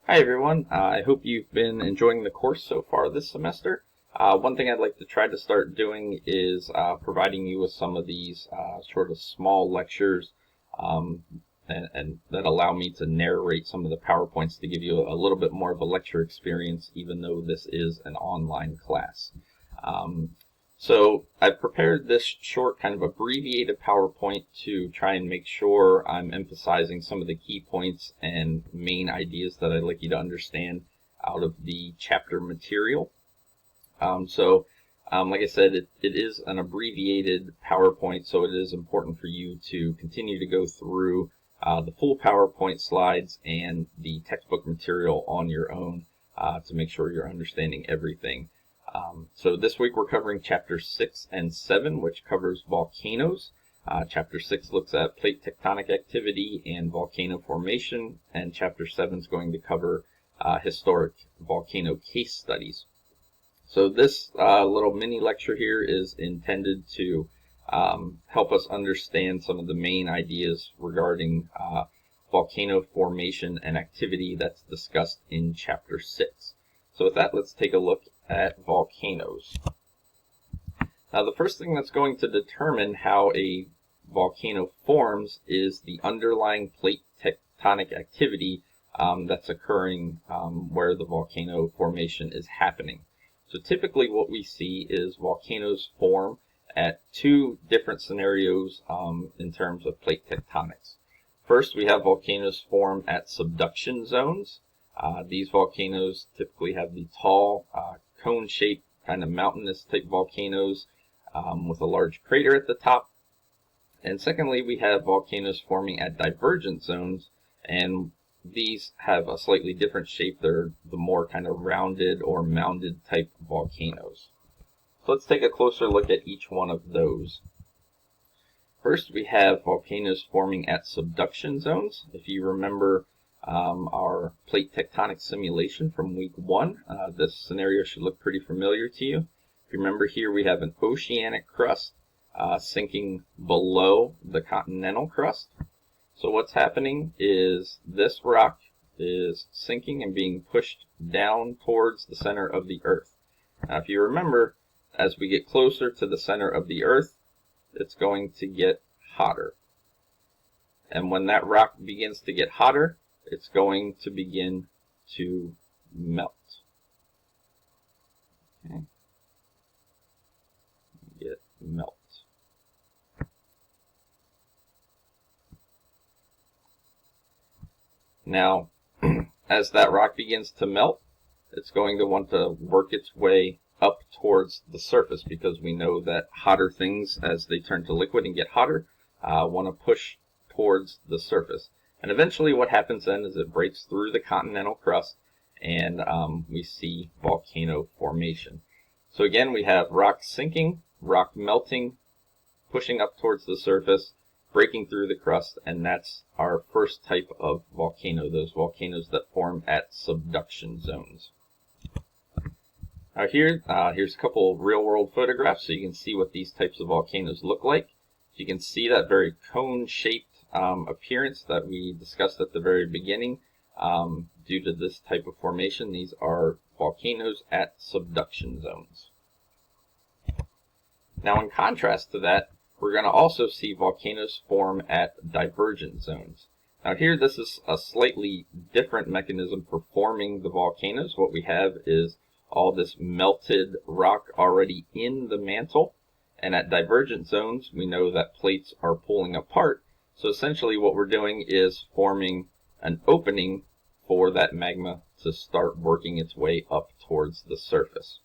Hi everyone, I hope you've been enjoying the course so far this semester. One thing I'd like to try to start doing is providing you with some of these sort of small lectures and that allow me to narrate some of the PowerPoints to give you a little bit more of a lecture experience, even though this is an online class. So I've prepared this short kind of abbreviated PowerPoint to try and make sure I'm emphasizing some of the key points and main ideas that I'd like you to understand out of the chapter material. Like I said, it is an abbreviated PowerPoint, so it is important for you to continue to go through the full PowerPoint slides and the textbook material on your own to make sure you're understanding everything. So this week we're covering Chapter 6 and 7, which covers volcanoes. Chapter 6 looks at plate tectonic activity and volcano formation, and Chapter 7 is going to cover historic volcano case studies. So this little mini lecture here is intended to help us understand some of the main ideas regarding volcano formation and activity that's discussed in Chapter 6. So with that, let's take a look at volcanoes. Now, the first thing that's going to determine how a volcano forms is the underlying plate tectonic activity that's occurring where the volcano formation is happening. So typically what we see is volcanoes form at two different scenarios in terms of plate tectonics. First, we have volcanoes form at subduction zones. These volcanoes typically have the tall, cone-shaped, kind of mountainous type volcanoes with a large crater at the top. And secondly, we have volcanoes forming at divergent zones, and these have a slightly different shape. They're the more kind of rounded or mounded type volcanoes. So let's take a closer look at each one of those. First, we have volcanoes forming at subduction zones. If you remember our plate tectonic simulation from week 1, this scenario should look pretty familiar to you. If you remember here, we have an oceanic crust sinking below the continental crust. So what's happening is this rock is sinking and being pushed down towards the center of the Earth. Now, if you remember, as we get closer to the center of the Earth, it's going to get hotter. And when that rock begins to get hotter, it's going to begin to melt. Okay. Melt. Now, as that rock begins to melt, it's going to want to work its way up towards the surface, because we know that hotter things, as they turn to liquid and get hotter, want to push towards the surface. And eventually what happens then is it breaks through the continental crust, and we see volcano formation. So again, we have rock sinking, rock melting, pushing up towards the surface, breaking through the crust, and that's our first type of volcano, those volcanoes that form at subduction zones. Now here's a couple real-world photographs so you can see what these types of volcanoes look like. You can see that very cone-shaped appearance that we discussed at the very beginning. Due to this type of formation, these are volcanoes at subduction zones. Now, in contrast to that, we're going to also see volcanoes form at divergent zones. Now here, this is a slightly different mechanism for forming the volcanoes. What we have is all this melted rock already in the mantle. And at divergent zones, we know that plates are pulling apart. So essentially what we're doing is forming an opening for that magma to start working its way up towards the surface.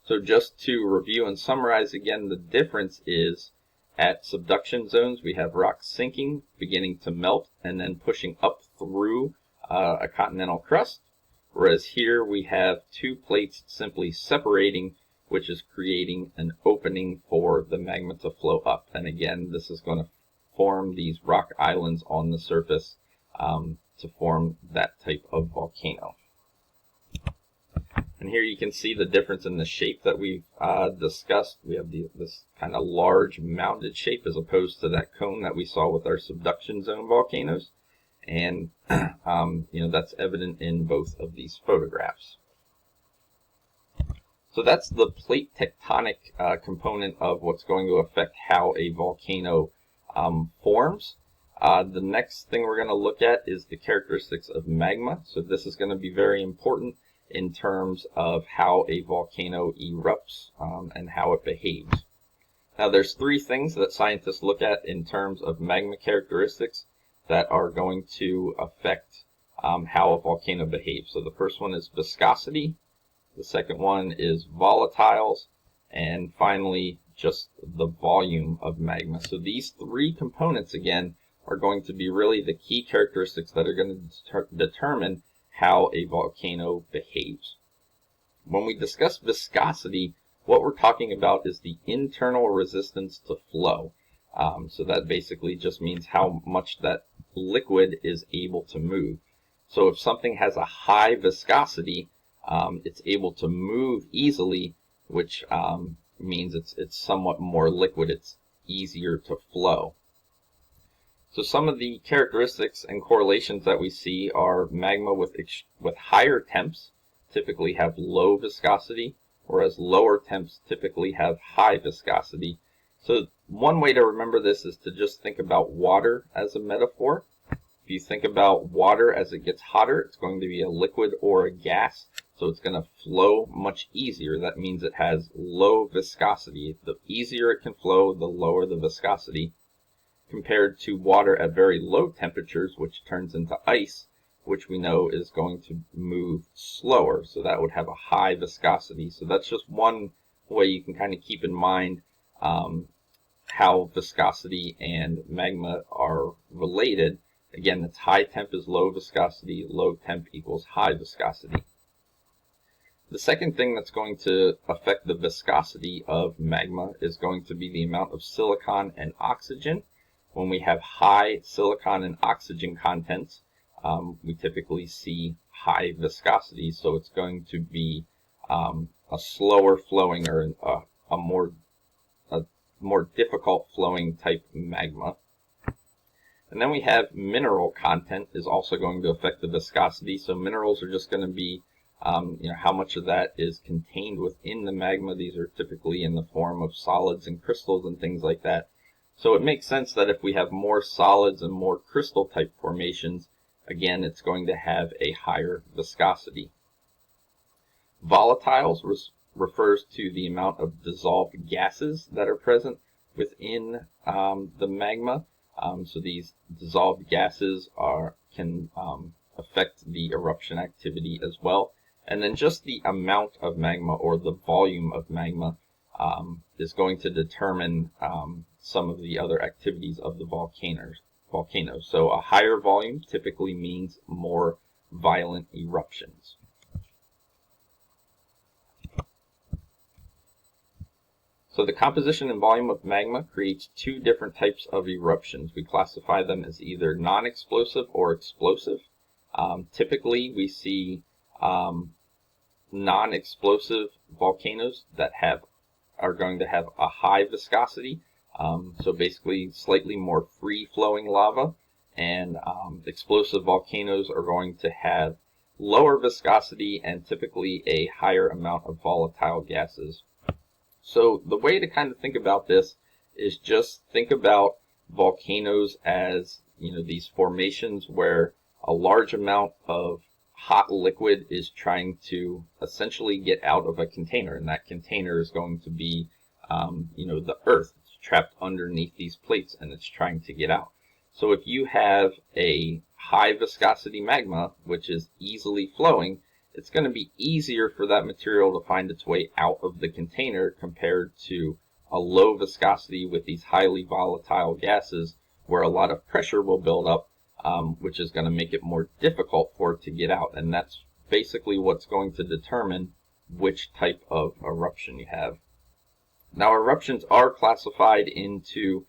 So just to review and summarize again, the difference is at subduction zones, we have rock sinking, beginning to melt, and then pushing up through a continental crust. Whereas here we have two plates simply separating, which is creating an opening for the magma to flow up. And again, this is going to form these rock islands on the surface to form that type of volcano. And here you can see the difference in the shape that we've discussed. We have this kind of large mounded shape as opposed to that cone that we saw with our subduction zone volcanoes. and that's evident in both of these photographs. So that's the plate tectonic component of what's going to affect how a volcano forms. The next thing we're going to look at is the characteristics of magma. So this is going to be very important in terms of how a volcano erupts and how it behaves. Now there's three things that scientists look at in terms of magma characteristics that are going to affect how a volcano behaves. So the first one is viscosity, the second one is volatiles, and finally just the volume of magma. So these three components again are going to be really the key characteristics that are going to determine how a volcano behaves. When we discuss viscosity, what we're talking about is the internal resistance to flow. So that basically just means how much that liquid is able to move. So if something has a high viscosity, it's able to move easily, which means it's somewhat more liquid. It's easier to flow. So some of the characteristics and correlations that we see are magma with higher temps typically have low viscosity, whereas lower temps typically have high viscosity. So one way to remember this is to just think about water as a metaphor. If you think about water as it gets hotter, it's going to be a liquid or a gas, so it's going to flow much easier. That means it has low viscosity. The easier it can flow, the lower the viscosity, compared to water at very low temperatures, which turns into ice, which we know is going to move slower. So that would have a high viscosity. So that's just one way you can kind of keep in mind how viscosity and magma are related. Again, it's high temp is low viscosity, low temp equals high viscosity. The second thing that's going to affect the viscosity of magma is going to be the amount of silicon and oxygen. When we have high silicon and oxygen contents, we typically see high viscosity, so it's going to be a slower flowing or a more difficult flowing type magma. And then we have mineral content is also going to affect the viscosity. So minerals are just going to be how much of that is contained within the magma. These are typically in the form of solids and crystals and things like that. So it makes sense that if we have more solids and more crystal type formations, again, it's going to have a higher viscosity. Volatiles refers to the amount of dissolved gases that are present within the magma. So these dissolved gases can affect the eruption activity as well. And then just the amount of magma or the volume of magma is going to determine some of the other activities of the volcano. So a higher volume typically means more violent eruptions. So the composition and volume of magma creates two different types of eruptions. We classify them as either non-explosive or explosive. Typically we see non-explosive volcanoes that are going to have a high viscosity. So basically slightly more free-flowing lava, and explosive volcanoes are going to have lower viscosity and typically a higher amount of volatile gases. So the way to kind of think about this is just think about volcanoes as, these formations where a large amount of hot liquid is trying to essentially get out of a container, and that container is going to be, the earth. It's trapped underneath these plates, and it's trying to get out. So if you have a high viscosity magma, which is easily flowing, it's going to be easier for that material to find its way out of the container compared to a low viscosity with these highly volatile gases where a lot of pressure will build up, which is going to make it more difficult for it to get out. And that's basically what's going to determine which type of eruption you have. Now, eruptions are classified into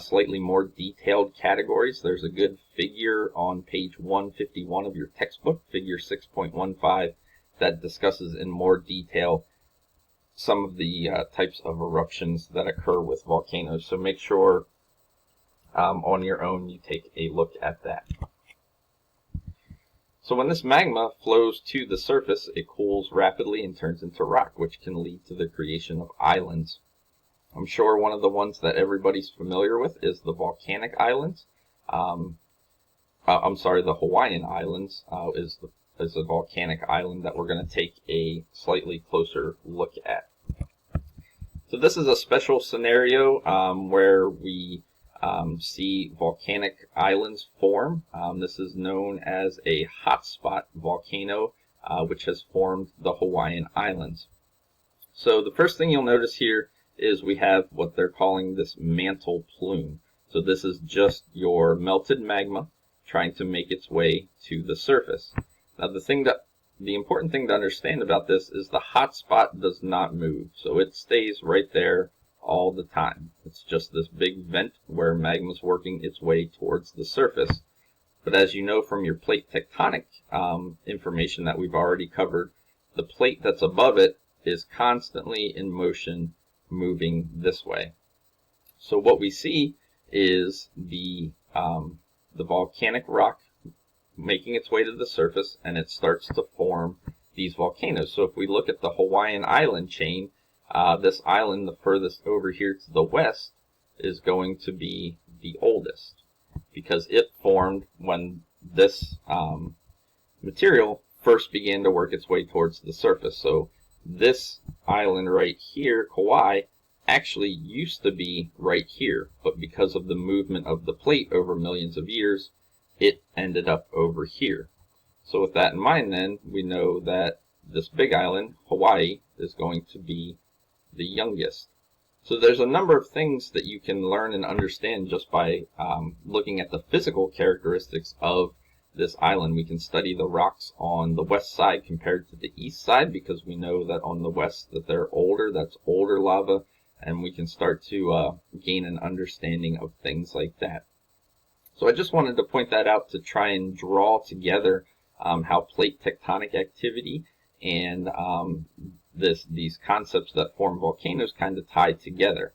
slightly more detailed categories. There's a good figure on page 151 of your textbook, figure 6.15, that discusses in more detail some of the types of eruptions that occur with volcanoes. So make sure on your own you take a look at that. So when this magma flows to the surface, it cools rapidly and turns into rock, which can lead to the creation of islands. I'm sure one of the ones that everybody's familiar with is the volcanic islands. The Hawaiian Islands is a volcanic island that we're going to take a slightly closer look at. So this is a special scenario where we see volcanic islands form. This is known as a hotspot volcano, which has formed the Hawaiian Islands. So the first thing you'll notice here is we have what they're calling this mantle plume. So this is just your melted magma trying to make its way to the surface. Now the important thing to understand about this is the hot spot does not move. So it stays right there all the time. It's just this big vent where magma is working its way towards the surface. But as you know from your plate tectonic information that we've already covered, the plate that's above it is constantly in motion, moving this way. So what we see is the volcanic rock making its way to the surface, and it starts to form these volcanoes. So if we look at the Hawaiian island chain, this island, the furthest over here to the west, is going to be the oldest, because it formed when this material first began to work its way towards the surface. So this island right here, Kauai, actually used to be right here, but because of the movement of the plate over millions of years, it ended up over here. So with that in mind, then, we know that this big island, Hawaii, is going to be the youngest. So there's a number of things that you can learn and understand just by looking at the physical characteristics of this island. We can study the rocks on the west side compared to the east side, because we know that on the west that they're older, that's older lava, and we can start to gain an understanding of things like that. So I just wanted to point that out to try and draw together how plate tectonic activity and these concepts that form volcanoes kind of tie together.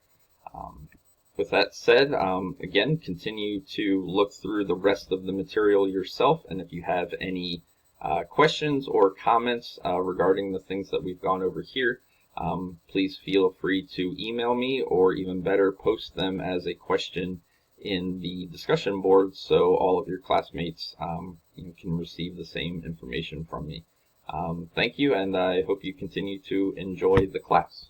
With that said, again, continue to look through the rest of the material yourself, and if you have any questions or comments regarding the things that we've gone over here, please feel free to email me, or even better, post them as a question in the discussion board so all of your classmates can receive the same information from me. Thank you, and I hope you continue to enjoy the class.